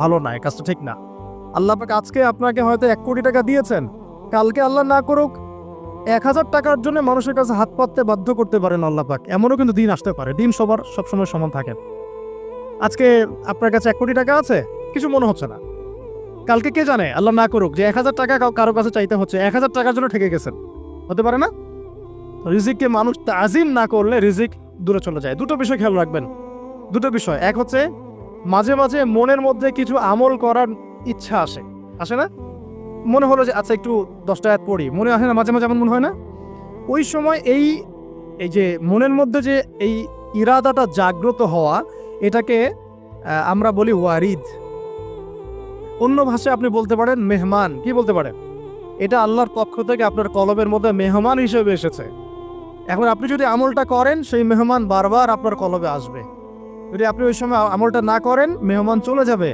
ভালো না, এই কাজটা ঠিক না। আল্লাহ পাক আজকে আপনাকে হয়তো 1 কোটি টাকা দিয়েছেন, কালকে আল্লাহ না করুক 1000 টাকার জন্য মানুষের কাছে হাত পাততে বাধ্য করতে পারেন আল্লাহ পাক। এমনও কিন্তু দিন আসতে পারে, দিন সবার সবসময় সমান থাকে না। আজকে আপনার কাছে 1 কোটি টাকা আছে, কিছু মনে হচ্ছে না। কালকে কে জানে, আল্লাহ না করুক যে 1000 টাকা কারো কাছে চাইতে হচ্ছে, 1000 টাকার জন্য ঠকে গেছেন, হতে পারে না? রিজিককে মানুষ তাজিম না করলে রিজিক দূরে চলে যায়। দুটো বিষয় খেয়াল রাখবেন, দুটো বিষয়। এক হচ্ছে মাঝে মাঝে মনের মধ্যে কিছু আমল করার ইচ্ছা আসে না? মনে হলো যে আচ্ছা একটু 10টা আয়াত পড়ি, মনে আসে না মাঝে মাঝে? এমন মনে হয় না? ওই সময় এই এই যে মনের মধ্যে যে এই ইরাদাটা জাগ্রত হওয়া, এটাকে আমরা বলি ওয়ারিদ। অন্য ভাষায় আপনি বলতে পারেন মেহমান। কি বলতে পারেন? এটা আল্লাহর পক্ষ থেকে আপনার কলবের মধ্যে মেহমান হিসেবে এসেছে। এখন আপনি যদি আমলটা করেন, সেই মেহমান বারবার আপনার কলবে আসবে। যদি আপনি ওই সময় আমলটা না করেন, মেহমান চলে যাবে।